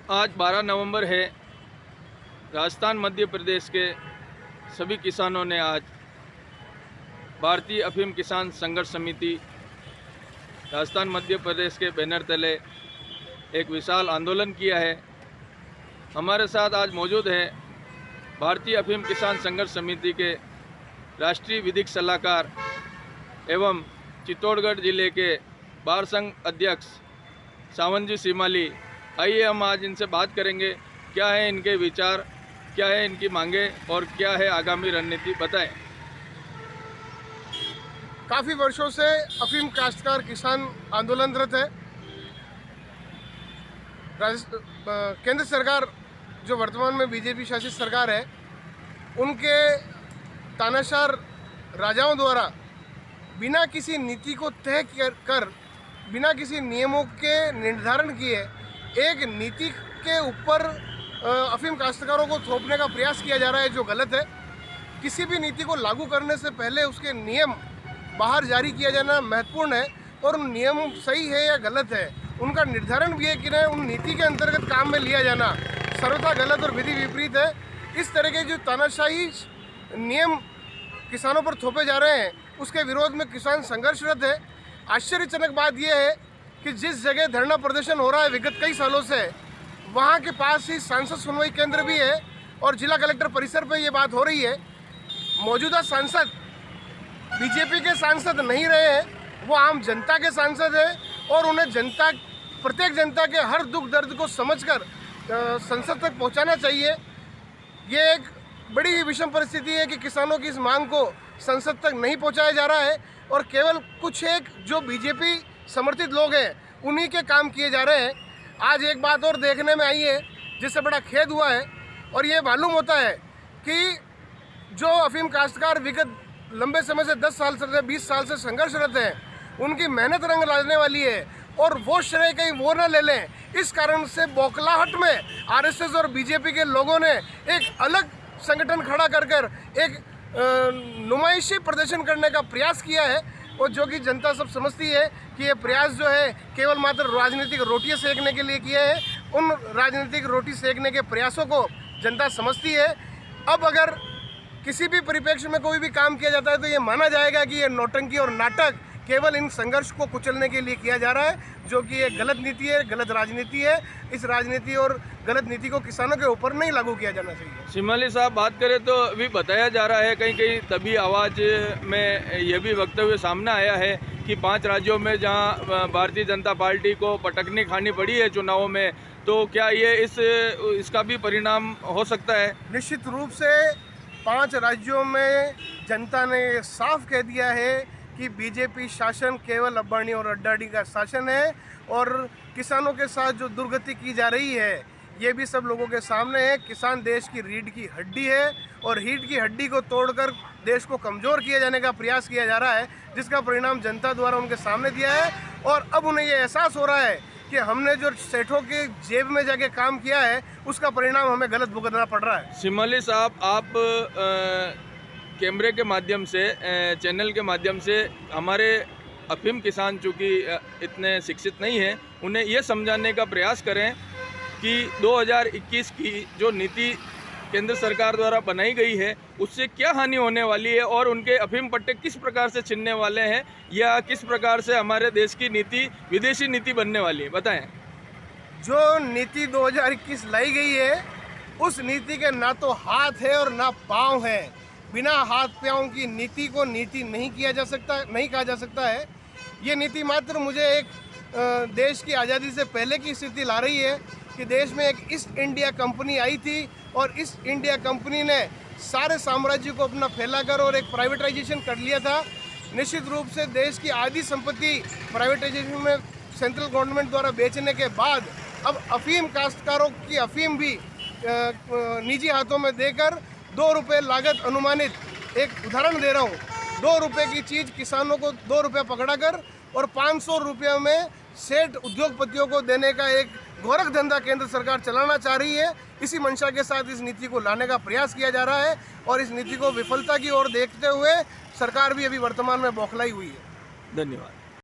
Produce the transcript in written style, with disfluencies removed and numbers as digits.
आज 12 नवंबर है। राजस्थान मध्य प्रदेश के सभी किसानों ने आज भारतीय अफीम किसान संघर्ष समिति राजस्थान मध्य प्रदेश के बैनर तले एक विशाल आंदोलन किया है। हमारे साथ आज मौजूद है भारतीय अफीम किसान संघर्ष समिति के राष्ट्रीय विधिक सलाहकार एवं चित्तौड़गढ़ जिले के बार संघ अध्यक्ष सावंत जी सीमाली। आइए हम आज इनसे बात करेंगे, क्या है इनके विचार, क्या है इनकी मांगे और क्या है आगामी रणनीति, बताएं। काफ़ी वर्षों से अफीम काश्तकार किसान आंदोलनरत है। केंद्र सरकार जो वर्तमान में बीजेपी शासित सरकार है, उनके तानाशाह राजाओं द्वारा बिना किसी नीति को तय कर बिना किसी नियमों के निर्धारण किए एक नीति के ऊपर अफीम काश्तकारों को थोपने का प्रयास किया जा रहा है, जो गलत है। किसी भी नीति को लागू करने से पहले उसके नियम बाहर जारी किया जाना महत्वपूर्ण है और उन नियम सही है या गलत है उनका निर्धारण भी है कि नहीं उन नीति के अंतर्गत काम में लिया जाना सर्वथा गलत और विधि विपरीत है। इस तरह के जो तानाशाही नियम किसानों पर थोपे जा रहे हैं उसके विरोध में किसान संघर्षरत है। आश्चर्यजनक बात यह है कि जिस जगह धरना प्रदर्शन हो रहा है विगत कई सालों से, वहाँ के पास ही सांसद सुनवाई केंद्र भी है और जिला कलेक्टर परिसर पर यह बात हो रही है। मौजूदा सांसद बीजेपी के सांसद नहीं रहे हैं, वो आम जनता के सांसद हैं और उन्हें प्रत्येक जनता के हर दुख दर्द को समझकर संसद तक पहुंचाना चाहिए। ये एक बड़ी ही विषम परिस्थिति है कि किसानों की इस मांग को संसद तक नहीं पहुंचाया जा रहा है और केवल कुछ एक जो बीजेपी समर्थित लोग हैं उन्हीं के काम किए जा रहे हैं। आज एक बात और देखने में आई है जिससे बड़ा खेद हुआ है और ये मालूम होता है कि जो अफीम काश्तकार विगत लंबे समय से 10 साल से 20 साल से संघर्षरत हैं, उनकी मेहनत रंग लाने वाली है और वो श्रेय कहीं वो न ले लें। इस कारण से बौखलाहट में आरएसएस और बीजेपी के लोगों ने एक अलग संगठन खड़ा कर एक नुमाइशी प्रदर्शन करने का प्रयास किया है और जो कि जनता सब समझती है कि ये प्रयास जो है केवल मात्र राजनीतिक रोटियां सेकने के लिए किया है। उन राजनीतिक रोटी सेकने के प्रयासों को जनता समझती है। अब अगर किसी भी परिप्रेक्ष्य में कोई भी काम किया जाता है तो ये माना जाएगा कि ये नौटंकी और नाटक केवल इन संघर्ष को कुचलने के लिए किया जा रहा है, जो कि ये गलत नीति है, गलत राजनीति है। इस राजनीति और गलत नीति को किसानों के ऊपर नहीं लागू किया जाना चाहिए। सीमाली साहब, बात करें तो अभी बताया जा रहा है कहीं कहीं तभी आवाज़ में यह भी वक्तव्य सामने आया है कि 5 राज्यों में जहां भारतीय जनता पार्टी को पटकनी खानी पड़ी है चुनावों में, तो क्या ये इसका भी परिणाम हो सकता है? निश्चित रूप से 5 राज्यों में जनता ने साफ कह दिया है कि बीजेपी शासन केवल अंबानी और अड्डानी का शासन है और किसानों के साथ जो दुर्गति की जा रही है ये भी सब लोगों के सामने है। किसान देश की रीढ़ की हड्डी है और रीढ़ की हड्डी को तोड़कर देश को कमज़ोर किए जाने का प्रयास किया जा रहा है, जिसका परिणाम जनता द्वारा उनके सामने दिया है और अब उन्हें ये एहसास हो रहा है कि हमने जो सेठों के जेब में जाके काम किया है उसका परिणाम हमें गलत भुगतना पड़ रहा है। सीमाली साहब, आप कैमरे के माध्यम से, चैनल के माध्यम से हमारे अफीम किसान चूँकि इतने शिक्षित नहीं हैं, उन्हें ये समझाने का प्रयास करें कि 2021 की जो नीति केंद्र सरकार द्वारा बनाई गई है उससे क्या हानि होने वाली है और उनके अफीम पट्टे किस प्रकार से छिनने वाले हैं या किस प्रकार से हमारे देश की नीति विदेशी नीति बनने वाली है, बताएं। जो नीति 2021 लाई गई है उस नीति के ना तो हाथ है और ना पाँव है। बिना हाथ पाँव की नीति को नीति नहीं कहा जा सकता है। ये नीति मात्र मुझे एक देश की आज़ादी से पहले की स्थिति ला रही है कि देश में एक ईस्ट इंडिया कंपनी आई थी और ईस्ट इंडिया कंपनी ने सारे साम्राज्य को अपना फैलाकर और एक प्राइवेटाइजेशन कर लिया था। निश्चित रूप से देश की आधी संपत्ति प्राइवेटाइजेशन में सेंट्रल गवर्नमेंट द्वारा बेचने के बाद अब अफीम काश्तकारों की अफीम भी निजी हाथों में देकर 2 रुपये लागत अनुमानित, एक उदाहरण दे रहा हूँ, 2 रुपये की चीज़ किसानों को 2 रुपये पकड़ा कर और 500 रुपये में सेठ उद्योगपतियों को देने का एक गोरख धंधा केंद्र सरकार चलाना चाह रही है। इसी मंशा के साथ इस नीति को लाने का प्रयास किया जा रहा है और इस नीति को विफलता की ओर देखते हुए सरकार भी अभी वर्तमान में बौखलाई हुई है। धन्यवाद।